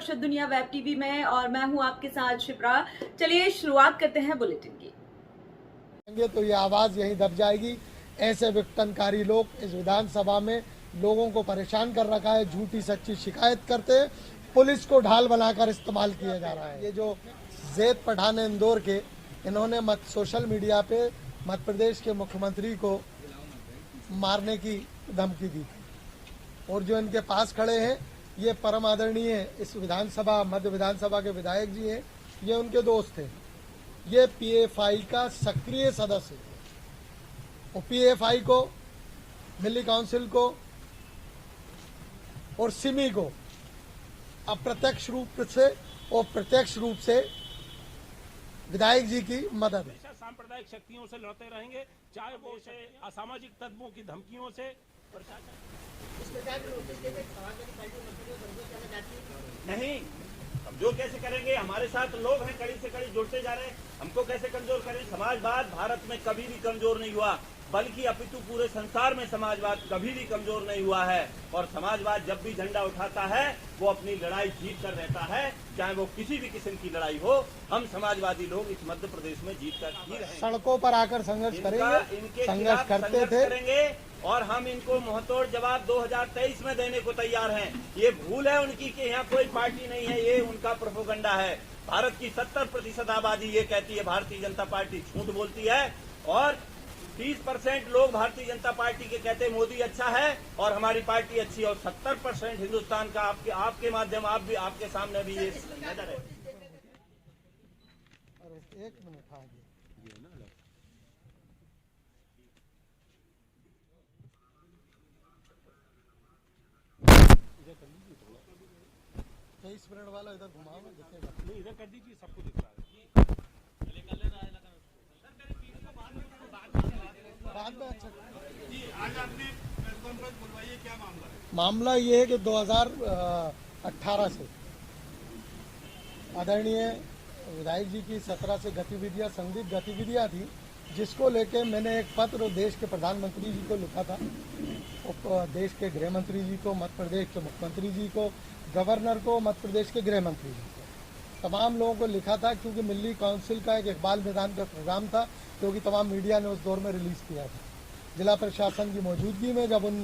दर्शक दुनिया web TV में और मैं हूं आपके साथ शिप्रा। चलिए शुरुआत करते हैं बुलेटिन की। तो ये आवाज़ यहीं दब जाएगी। ऐसे विघटनकारी लोग इस विधानसभा में लोगों को परेशान कर रखा है, झूठी सच्ची शिकायत करते हैं, पुलिस को ढाल बनाकर इस्तेमाल किया जा रहा है। ये जो जैद पठान इंदौर के, इन्होंने सोशल मीडिया पे मध्य प्रदेश के मुख्यमंत्री को मारने की धमकी दी और जो इनके पास खड़े हैं ये परम आदरणीय इस विधानसभा मध्य विधानसभा के विधायक जी हैं, ये उनके दोस्त हैं। ये पीएफआई का सक्रिय सदस्य है और पीएफआई को, मिली काउंसिल को और सिमी को अप्रत्यक्ष रूप से और प्रत्यक्ष रूप से विधायक जी की मदद है। सांप्रदायिक शक्तियों से लड़ते रहेंगे, चाहे वो से असामाजिक तत्वों की धमकियों से। नहीं, कमजोर कैसे करेंगे? हमारे साथ लोग हैं, कड़ी से कड़ी जुड़ते जा रहे हैं, हमको कैसे कमजोर करें? समाजवाद भारत में कभी भी कमजोर नहीं हुआ, बल्कि अपितु पूरे संसार में समाजवाद कभी भी कमजोर नहीं हुआ है। और समाजवाद जब भी झंडा उठाता है वो अपनी लड़ाई जीत कर रहता है, चाहे वो किसी भी किस्म की लड़ाई हो। हम समाजवादी लोग इस मध्य प्रदेश में जीत कर ही रहेंगे। सड़कों पर आकर संघर्ष करेंगे, इनके संघर्ष करते थे करेंगे और हम इनको मुंहतोड़ जवाब 2023 में देने को तैयार हैं। ये भूल है उनकी कि यहाँ कोई पार्टी नहीं है, ये उनका प्रोपेगेंडा है। भारत की 70% आबादी ये कहती है भारतीय जनता पार्टी झूठ बोलती है और 30% लोग भारतीय जनता पार्टी के कहते हैं मोदी अच्छा है और हमारी पार्टी अच्छी है, और 70% हिंदुस्तान का आपके माध्यम आपके सामने भी ये नजर है। एक मिनट आगे 23 मिनट वाला इधर घुमाओ ना, दिखेगा नहीं, इधर कर दीजिए, सबको दिख रहा है। बाद में अच्छा जी, आज आपने प्रेस कॉन्फ्रेंस बुलवाई है, क्या मामला है? मामला ये है कि 2018 से आदरणीय विधायक जी की 17 से गतिविधियां, संदिग्ध गतिविधियां थी, जिसको लेके मैंने एक पत्र देश के प्रधानमंत्री जी को लिखा था, देश के गृह मंत्री जी को, मध्य प्रदेश के मुख्यमंत्री जी को, गवर्नर को, मध्य प्रदेश के गृह मंत्री जी को, तमाम लोगों को लिखा था। क्योंकि मिली काउंसिल का एक इकबाल मैदान का प्रोग्राम था, क्योंकि तमाम मीडिया ने उस दौर में रिलीज किया था। जिला प्रशासन की मौजूदगी में जब उन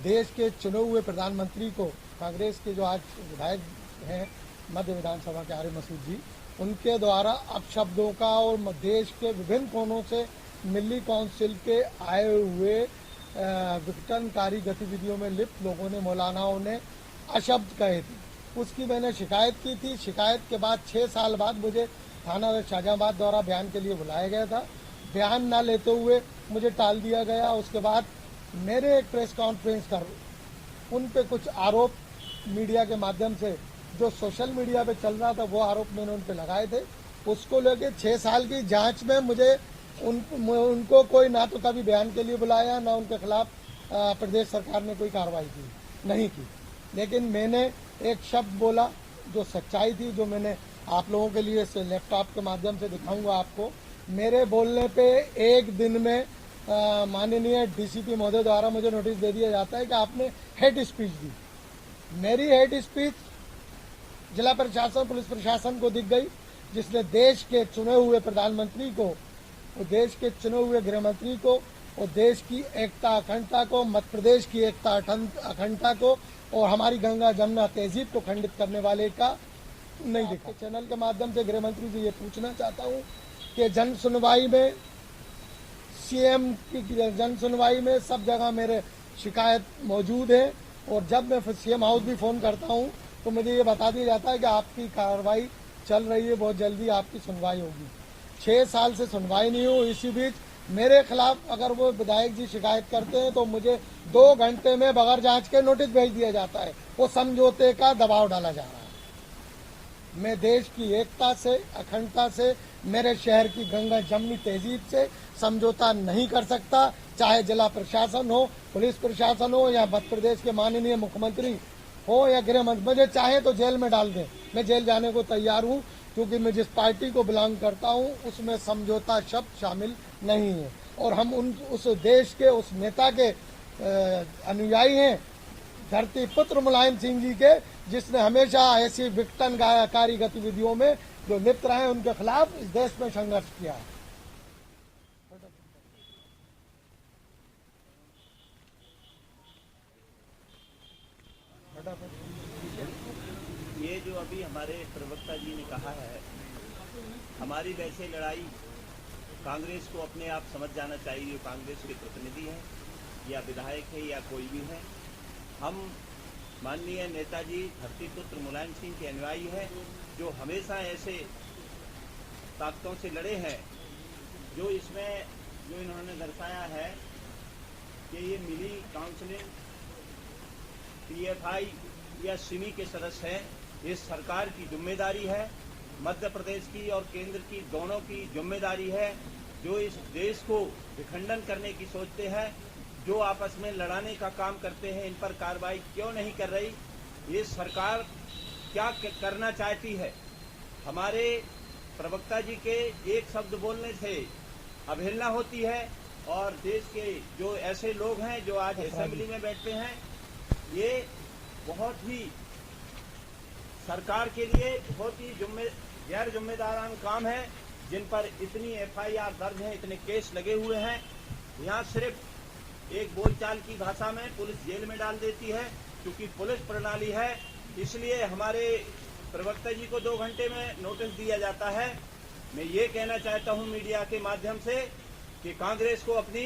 देश के चुने हुए प्रधानमंत्री को, कांग्रेस के जो आज विधायक हैं मध्य विधानसभा के आरिफ मसूद जी, उनके द्वारा अपशब्दों का और देश के विभिन्न कोनों से मिली काउंसिल के आए हुए विघटनकारी गतिविधियों में लिप्त लोगों ने, मौलानाओं ने अशब्द कहे थे, उसकी मैंने शिकायत की थी। शिकायत के बाद 6 साल बाद मुझे थाना शाहजहांबाद द्वारा बयान के लिए बुलाया गया था। बयान ना लेते हुए मुझे टाल दिया गया। उसके बाद मेरे एक प्रेस कॉन्फ्रेंस कर उन पे कुछ आरोप मीडिया के माध्यम से जो सोशल मीडिया पे चल रहा था, वो आरोप मैंने उन पे लगाए थे। उसको लेके 6 साल की जांच में मुझे उनको कोई ना तो कभी बयान के लिए बुलाया, ना उनके खिलाफ प्रदेश सरकार ने कोई कार्रवाई नहीं की। लेकिन मैंने एक शब्द बोला जो सच्चाई थी, जो मैंने आप लोगों के लिए इस लैपटॉप के माध्यम से दिखाऊंगा आपको। मेरे बोलने पे एक दिन में माननीय डीसीपी महोदय द्वारा मुझे नोटिस दे दिया जाता है कि आपने हेट स्पीच दी। मेरी हेट स्पीच जिला प्रशासन, पुलिस प्रशासन को दिख गई, जिसने देश के चुने हुए प्रधानमंत्री को, और देश के चुने हुए गृह मंत्री को, और देश की एकता अखंडता को, मध्य प्रदेश की एकता अखंडता को और हमारी गंगा जमुना तहजीब को खंडित करने वाले का नहीं दिखा। चैनल के माध्यम से गृह मंत्री जी ये पूछना चाहता हूँ कि जन सुनवाई में, सीएम की जन सुनवाई में सब जगह मेरे शिकायत मौजूद है, और जब मैं सीएम हाउस भी फोन करता हूँ तो मुझे ये बता दिया जाता है कि आपकी कार्रवाई चल रही है, बहुत जल्दी आपकी सुनवाई होगी। 6 साल से सुनवाई नहीं हुई। इसी बीच मेरे खिलाफ अगर वो विधायक जी शिकायत करते हैं तो मुझे 2 घंटे में बगैर जांच के नोटिस भेज दिया जाता है। वो समझौते का दबाव डाला जा रहा है। मैं देश की एकता से, अखंडता से, मेरे शहर की गंगा जमनी तहजीब से समझौता नहीं कर सकता, चाहे जिला प्रशासन हो, पुलिस प्रशासन हो, या मध्य प्रदेश के माननीय मुख्यमंत्री हो या गृह मंत्री। मुझे चाहे तो जेल में डाल दें, मैं जेल जाने को तैयार हूँ, क्योंकि मैं जिस पार्टी को बिलोंग करता हूँ उसमें समझौता शब्द शामिल नहीं है। और हम उस देश के उस नेता के अनुयायी हैं धरती पुत्र मुलायम सिंह जी के, जिसने हमेशा ऐसी विघटनकारी गतिविधियों में जो लिप्त रहे उनके खिलाफ इस देश में संघर्ष किया है। ये जो अभी हमारे प्रवक्ता जी ने कहा है, हमारी वैसे लड़ाई कांग्रेस को अपने आप समझ जाना चाहिए, कांग्रेस के प्रतिनिधि हैं या विधायक है या कोई भी है। हम माननीय नेताजी धरतीपुत्र मुलायम सिंह के अनुयायी हैं, जो हमेशा ऐसे ताकतों से लड़े हैं जो इसमें जो इन्होंने दर्शाया है कि ये मिली काउंसिलिंग पीएफआई या सिमी के सदस्य हैं। ये सरकार की जिम्मेदारी है, मध्य प्रदेश की और केंद्र की दोनों की जिम्मेदारी है। जो इस देश को विखंडन करने की सोचते हैं, जो आपस में लड़ाने का काम करते हैं, इन पर कार्रवाई क्यों नहीं कर रही? ये सरकार क्या करना चाहती है? हमारे प्रवक्ता जी के एक शब्द बोलने से अवहेलना होती है और देश के जो ऐसे लोग हैं जो आज असेंबली में बैठते हैं, ये बहुत ही सरकार के लिए बहुत ही गैर जिम्मेदाराना काम है, जिन पर इतनी एफआईआर दर्ज है, इतने केस लगे हुए हैं। यहाँ सिर्फ एक बोलचाल की भाषा में पुलिस जेल में डाल देती है, क्योंकि पुलिस प्रणाली है। इसलिए हमारे प्रवक्ता जी को 2 घंटे में नोटिस दिया जाता है। मैं ये कहना चाहता हूँ मीडिया के माध्यम से कि कांग्रेस को अपनी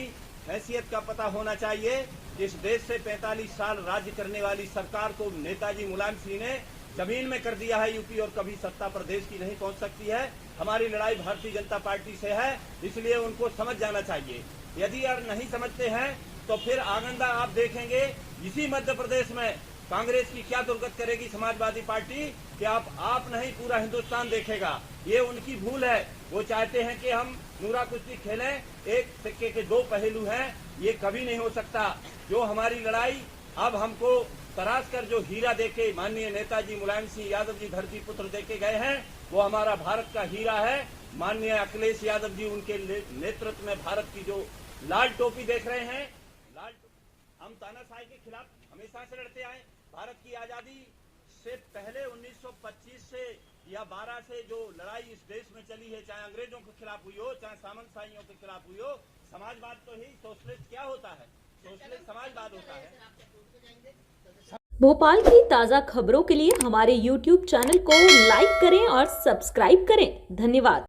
हैसियत का पता होना चाहिए। इस देश से 45 साल राज्य करने वाली सरकार को नेताजी मुलायम सिंह ने जमीन में कर दिया है यूपी, और कभी सत्ता प्रदेश की नहीं पहुंच सकती है। हमारी लड़ाई भारतीय जनता पार्टी से है, इसलिए उनको समझ जाना चाहिए। यदि यार नहीं समझते हैं तो फिर आगंदा आप देखेंगे इसी मध्य प्रदेश में कांग्रेस की क्या दुर्गत करेगी समाजवादी पार्टी, कि आप नहीं पूरा हिंदुस्तान देखेगा। ये उनकी भूल है। वो चाहते हैं कि हम नूरा कुश्ती खेलें, एक सिक्के के 2 पहलू हैं, ये कभी नहीं हो सकता। जो हमारी लड़ाई अब हमको तराश कर जो हीरा देके माननीय नेताजी मुलायम सिंह यादव जी धरती पुत्र देके गए हैं, वो हमारा भारत का हीरा है। माननीय अखिलेश यादव जी उनके नेतृत्व में भारत की जो लाल टोपी देख रहे हैं, लाल टोपी, हम तानाशाही के खिलाफ हमेशा से लड़ते आए। भारत की आजादी से पहले 1925 से या 12 से जो लड़ाई इस देश में चली है, चाहे अंग्रेजों के खिलाफ हुई हो, चाहे सामंतशाहियों के खिलाफ हुई हो, समाजवाद तो ही सोशलिस्ट क्या होता है? सोशलिस्ट समाजवाद होता है। भोपाल की ताज़ा खबरों के लिए हमारे YouTube चैनल को लाइक करें और सब्सक्राइब करें। धन्यवाद।